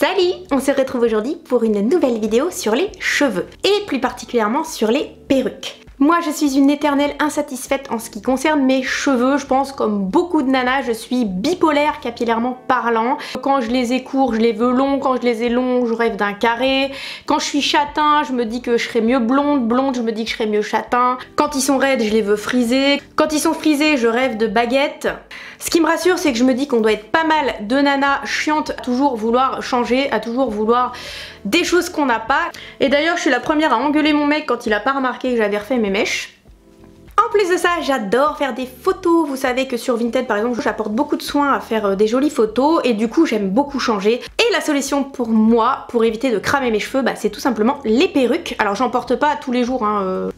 Salut! On se retrouve aujourd'hui pour une nouvelle vidéo sur les cheveux et plus particulièrement sur les perruques. Moi je suis une éternelle insatisfaite en ce qui concerne mes cheveux, je pense comme beaucoup de nanas, je suis bipolaire capillairement parlant. Quand je les ai courts, je les veux longs, quand je les ai longs, je rêve d'un carré. Quand je suis châtain, je me dis que je serais mieux blonde, blonde, je me dis que je serais mieux châtain. Quand ils sont raides, je les veux frisés. Quand ils sont frisés, je rêve de baguettes. Ce qui me rassure, c'est que je me dis qu'on doit être pas mal de nanas chiantes à toujours vouloir changer, à toujours vouloir des choses qu'on n'a pas. Et d'ailleurs, je suis la première à engueuler mon mec quand il a pas remarqué que j'avais refait mes mèches. En plus de ça, j'adore faire des photos. Vous savez que sur Vinted par exemple, j'apporte beaucoup de soins à faire des jolies photos et du coup j'aime beaucoup changer. Et la solution pour moi, pour éviter de cramer mes cheveux, c'est tout simplement les perruques. Alors j'en porte pas tous les jours,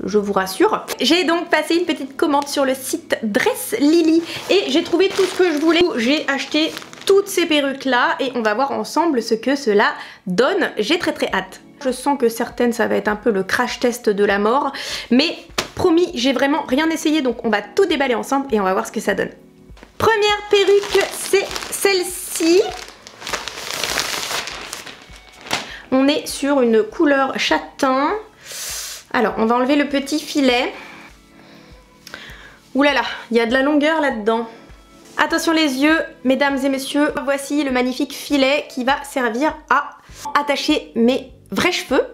je vous rassure. J'ai donc passé une petite commande sur le site Dress Lily et j'ai trouvé tout ce que je voulais. J'ai acheté toutes ces perruques là et on va voir ensemble ce que cela donne. J'ai très hâte. Je sens que certaines ça va être un peu le crash test de la mort, mais promis, j'ai vraiment rien essayé, donc on va tout déballer ensemble et on va voir ce que ça donne. Première perruque, c'est celle-ci. On est sur une couleur châtain. Alors, on va enlever le petit filet. Ouh là là, il y a de la longueur là-dedans. Attention les yeux, mesdames et messieurs, voici le magnifique filet qui va servir à attacher mes vrais cheveux.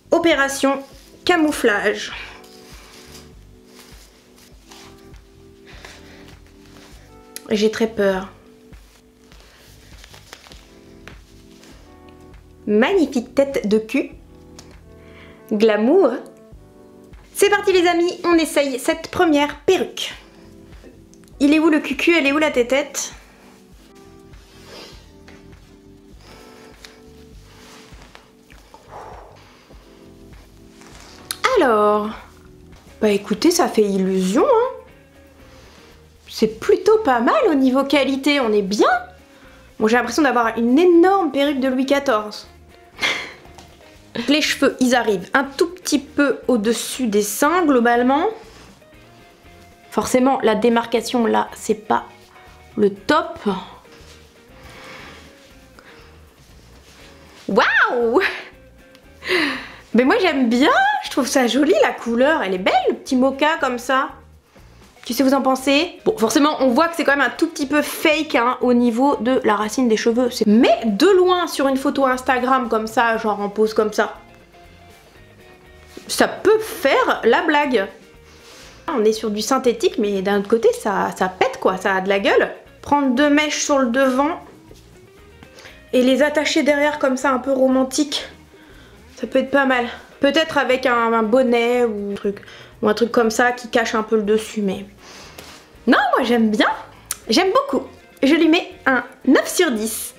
Opération camouflage. J'ai très peur. Magnifique tête de cul. Glamour. C'est parti les amis, on essaye cette première perruque. Il est où le cucu, elle est où la tétette? Alors, bah écoutez, ça fait illusion, hein. C'est plutôt pas mal au niveau qualité, on est bien. Bon, j'ai l'impression d'avoir une énorme perruque de Louis XIV. Les cheveux, ils arrivent un tout petit peu au-dessus des seins, globalement. Forcément, la démarcation, là, c'est pas le top. Waouh! Mais moi, j'aime bien, je trouve ça joli, la couleur, elle est belle, le petit mocha comme ça. Qu'est-ce que vous en pensez? Bon, forcément, on voit que c'est quand même un tout petit peu fake au niveau de la racine des cheveux. Mais de loin, sur une photo Instagram comme ça, genre en pose comme ça, ça peut faire la blague. On est sur du synthétique, mais d'un autre côté, ça pète quoi, ça a de la gueule. Prendre deux mèches sur le devant et les attacher derrière comme ça, un peu romantique, ça peut être pas mal. Peut-être avec un bonnet ou un truc comme ça qui cache un peu le dessus, mais... Non, moi j'aime bien, j'aime beaucoup. Je lui mets un 9 sur 10.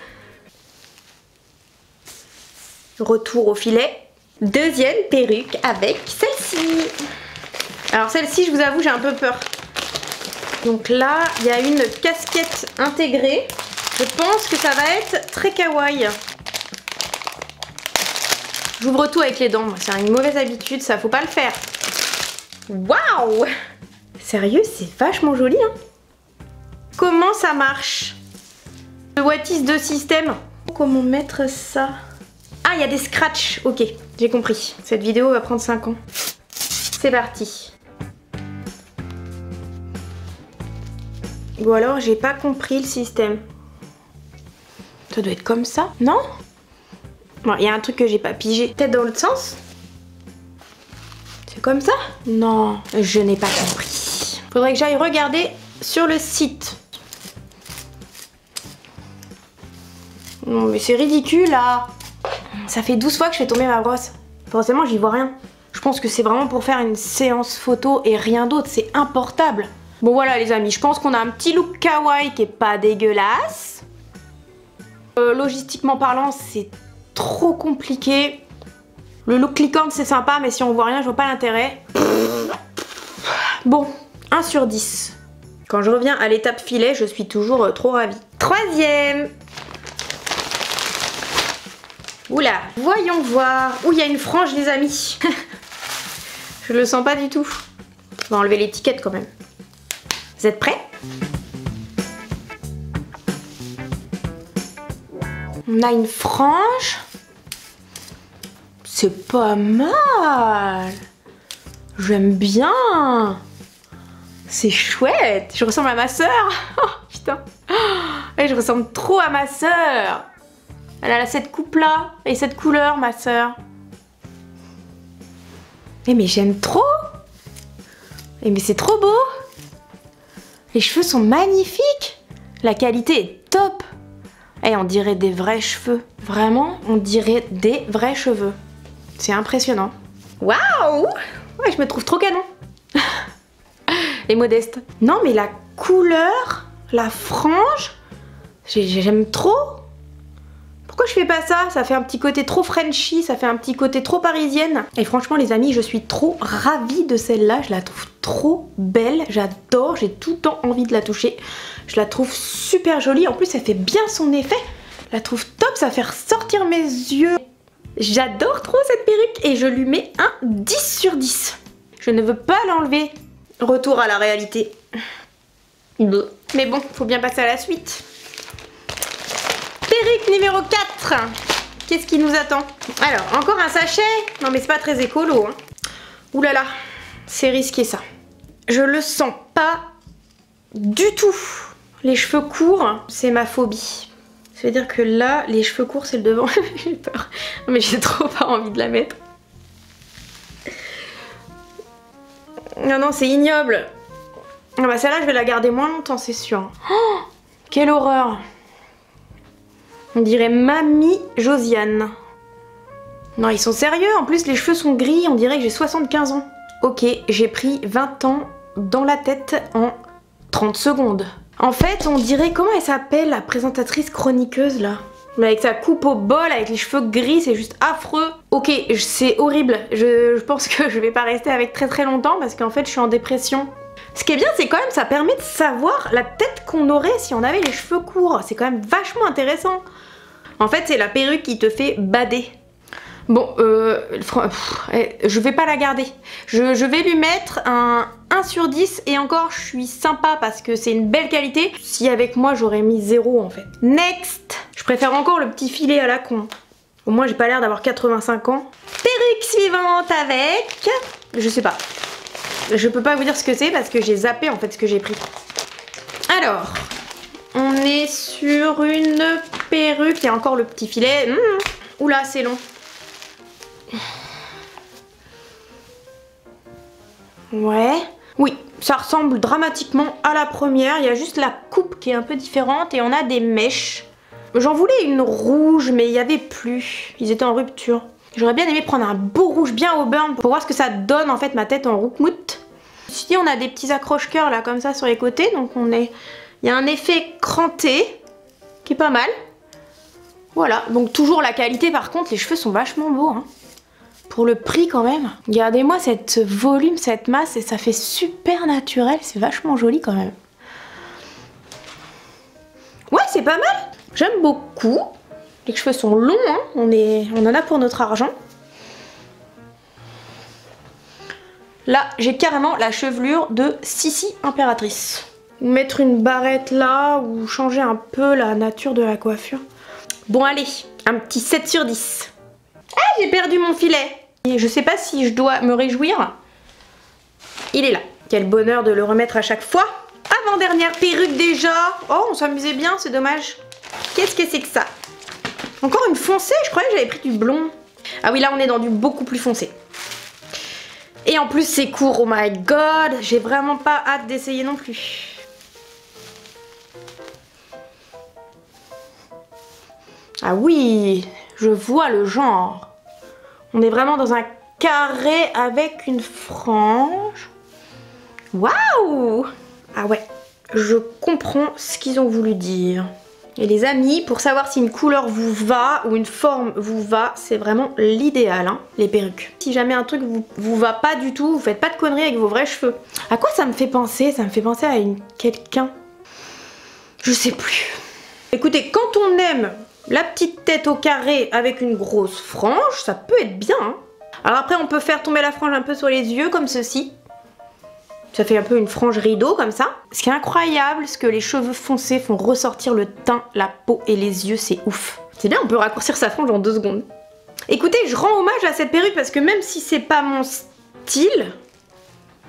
Retour au filet. Deuxième perruque avec celle-ci. Alors celle-ci, je vous avoue, j'ai un peu peur. Donc là, il y a une casquette intégrée. Je pense que ça va être très kawaii. J'ouvre tout avec les dents, c'est une mauvaise habitude, ça faut pas le faire. Waouh! Sérieux, c'est vachement joli, hein. Comment ça marche? Le what is de système? Comment mettre ça? Ah, il y a des scratchs, ok, j'ai compris. Cette vidéo va prendre 5 ans. C'est parti. Ou alors, j'ai pas compris le système. Ça doit être comme ça, non? Bon, il y a un truc que j'ai pas pigé. Peut-être dans l'autre sens? C'est comme ça? Non, je n'ai pas compris. Faudrait que j'aille regarder sur le site. Non mais c'est ridicule là. Ça fait 12 fois que je fais tomber ma brosse. Forcément j'y vois rien. Je pense que c'est vraiment pour faire une séance photo et rien d'autre. C'est importable. Bon voilà les amis, je pense qu'on a un petit look kawaii qui est pas dégueulasse. Logistiquement parlant, c'est trop compliqué. Le look licorne c'est sympa, mais si on voit rien, je vois pas l'intérêt. Bon, 1 sur 10. Quand je reviens à l'étape filet, je suis toujours trop ravie. Troisième. Oula, voyons voir. Ouh, il y a une frange les amis. Je le sens pas du tout. On va enlever l'étiquette quand même. Vous êtes prêts? On a une frange. C'est pas mal. J'aime bien. C'est chouette. Je ressemble à ma sœur. Oh, putain. Et je ressemble trop à ma sœur. Elle a cette coupe-là et cette couleur, ma sœur. Mais j'aime trop. Mais c'est trop beau. Les cheveux sont magnifiques. La qualité est top. Et on dirait des vrais cheveux. Vraiment, on dirait des vrais cheveux. C'est impressionnant. Waouh! Ouais, je me trouve trop canon. Et modeste. Non, mais la couleur, la frange, j'aime trop. Pourquoi je fais pas ça? Ça fait un petit côté trop Frenchy, ça fait un petit côté trop parisienne. Et franchement, les amis, je suis trop ravie de celle-là. Je la trouve trop belle. J'adore, j'ai tout le temps envie de la toucher. Je la trouve super jolie. En plus, elle fait bien son effet. Je la trouve top, ça fait ressortir mes yeux. J'adore trop cette perruque et je lui mets un 10 sur 10. Je ne veux pas l'enlever. Retour à la réalité. Mais bon, faut bien passer à la suite. Perruque numéro 4. Qu'est-ce qui nous attend? Alors, encore un sachet. Non mais c'est pas très écolo. Hein. Ouh là là, c'est risqué ça. Je le sens pas du tout. Les cheveux courts, c'est ma phobie. Ça veut dire que là, les cheveux courts, c'est le devant. J'ai peur. Non mais j'ai trop pas envie de la mettre. Non, non, c'est ignoble. Ah bah celle-là, je vais la garder moins longtemps, c'est sûr. Oh, quelle horreur. On dirait Mamie Josiane. Non, ils sont sérieux. En plus, les cheveux sont gris. On dirait que j'ai 75 ans. Ok, j'ai pris 20 ans dans la tête en 30 secondes. En fait, on dirait... Comment elle s'appelle, la présentatrice chroniqueuse, là? Mais avec sa coupe au bol, avec les cheveux gris, c'est juste affreux. Ok, c'est horrible. Je pense que je vais pas rester avec très longtemps parce qu'en fait, je suis en dépression. Ce qui est bien, c'est quand même, ça permet de savoir la tête qu'on aurait si on avait les cheveux courts. C'est quand même vachement intéressant. En fait, c'est la perruque qui te fait bader. Bon, je vais pas la garder. Je vais lui mettre un 1 sur 10 et encore, je suis sympa parce que c'est une belle qualité. Si avec moi, j'aurais mis 0 en fait. Next! Je préfère encore le petit filet à la con. Au moins, j'ai pas l'air d'avoir 85 ans. Perruque suivante avec... Je sais pas. Je peux pas vous dire ce que c'est parce que j'ai zappé en fait ce que j'ai pris. Alors, on est sur une perruque. Il y a encore le petit filet. Oula, c'est long. Ouais. Oui, ça ressemble dramatiquement à la première. Il y a juste la coupe qui est un peu différente et on a des mèches. J'en voulais une rouge, mais il n'y avait plus. Ils étaient en rupture. J'aurais bien aimé prendre un beau rouge bien au burn pour voir ce que ça donne en fait ma tête en roukmout. Ici, on a des petits accroche-cœurs là comme ça sur les côtés. Donc il y a un effet cranté qui est pas mal. Voilà, donc toujours la qualité par contre, les cheveux sont vachement beaux. Hein. Pour le prix quand même. Regardez-moi cette volume, cette masse et ça fait super naturel. C'est vachement joli quand même. Ouais, c'est pas mal. J'aime beaucoup. Les cheveux sont longs, hein. On en a pour notre argent. Là, j'ai carrément la chevelure de Sissi Impératrice. Mettre une barrette là ou changer un peu la nature de la coiffure. Bon allez, un petit 7 sur 10. Ah, j'ai perdu mon filet. Et je sais pas si je dois me réjouir. Il est là. Quel bonheur de le remettre à chaque fois. Avant-dernière perruque déjà. Oh, on s'amusait bien, c'est dommage. Qu'est-ce que c'est que ça? Encore une foncée? Je croyais que j'avais pris du blond. Ah oui, là on est dans du beaucoup plus foncé. Et en plus c'est court, oh my god. J'ai vraiment pas hâte d'essayer non plus. Ah oui, je vois le genre. On est vraiment dans un carré avec une frange. Waouh! Ah ouais, je comprends ce qu'ils ont voulu dire. Et les amis, pour savoir si une couleur vous va ou une forme vous va, c'est vraiment l'idéal, hein, les perruques. Si jamais un truc vous va pas du tout, vous faites pas de conneries avec vos vrais cheveux. À quoi ça me fait penser? Ça me fait penser à quelqu'un. Je sais plus. Écoutez, quand on aime la petite tête au carré avec une grosse frange, ça peut être bien. Hein. Alors après, on peut faire tomber la frange un peu sur les yeux, comme ceci. Ça fait un peu une frange rideau comme ça. Ce qui est incroyable, c'est que les cheveux foncés font ressortir le teint, la peau et les yeux, c'est ouf. C'est bien, on peut raccourcir sa frange en 2 secondes. Écoutez, je rends hommage à cette perruque parce que même si c'est pas mon style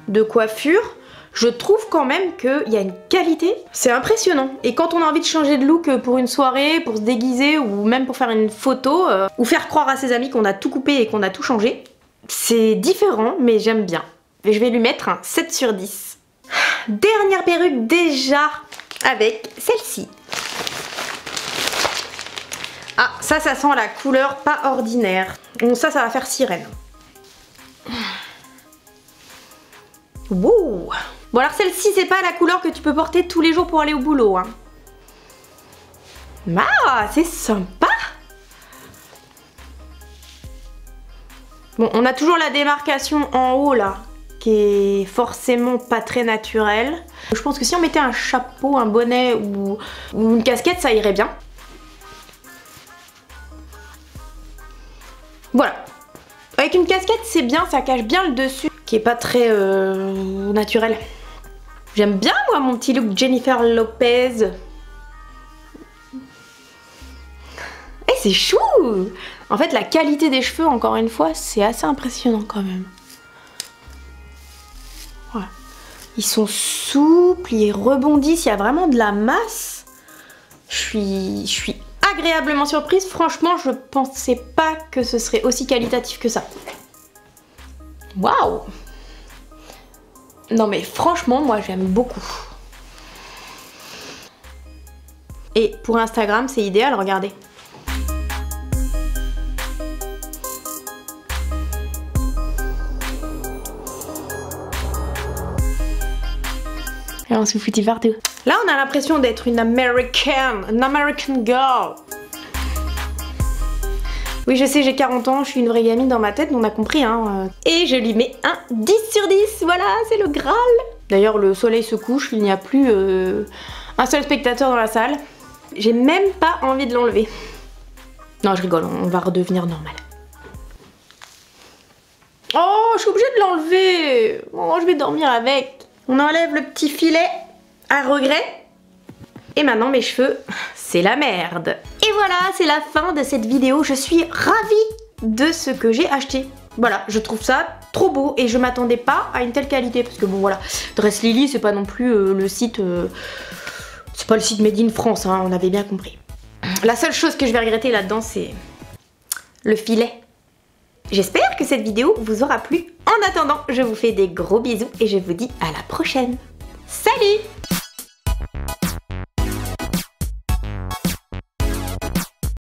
de coiffure, je trouve quand même qu'il y a une qualité, c'est impressionnant. Et quand on a envie de changer de look pour une soirée, pour se déguiser ou même pour faire une photo, ou faire croire à ses amis qu'on a tout coupé et qu'on a tout changé, c'est différent mais j'aime bien. Et je vais lui mettre un 7 sur 10. Dernière perruque déjà avec celle-ci. Ah, ça sent la couleur pas ordinaire. Donc ça va faire sirène. Wow. Bon alors celle-ci c'est pas la couleur que tu peux porter tous les jours pour aller au boulot. Hein. Ah, c'est sympa. Bon, on a toujours la démarcation en haut là, qui est forcément pas très naturelle. Je pense que si on mettait un chapeau, un bonnet ou une casquette, ça irait bien. Voilà. Avec une casquette, c'est bien, ça cache bien le dessus, qui est pas très naturel. J'aime bien, moi, mon petit look Jennifer Lopez. Eh, c'est chou! En fait, la qualité des cheveux, encore une fois, c'est assez impressionnant quand même. Voilà. Ils sont souples, ils rebondissent, il y a vraiment de la masse. Je suis agréablement surprise. Franchement, je pensais pas que ce serait aussi qualitatif que ça. Waouh! Non mais franchement, moi j'aime beaucoup. Et pour Instagram, c'est idéal, regardez. Et on se foutit partout. Là, on a l'impression d'être une American girl. Oui, je sais, j'ai 40 ans, je suis une vraie gamine dans ma tête, on a compris, hein. Et je lui mets un 10 sur 10, voilà, c'est le Graal. D'ailleurs, le soleil se couche, il n'y a plus un seul spectateur dans la salle. J'ai même pas envie de l'enlever. Non, je rigole, on va redevenir normal. Oh, je suis obligée de l'enlever. Oh, je vais dormir avec. On enlève le petit filet à regret. Et maintenant, mes cheveux, c'est la merde. Et voilà, c'est la fin de cette vidéo. Je suis ravie de ce que j'ai acheté. Voilà, je trouve ça trop beau et je m'attendais pas à une telle qualité. Parce que bon, voilà, Dress Lily, c'est pas non plus le site... c'est pas le site Made in France, hein, on avait bien compris. La seule chose que je vais regretter là-dedans, c'est le filet. J'espère que cette vidéo vous aura plu. En attendant, je vous fais des gros bisous et je vous dis à la prochaine. Salut!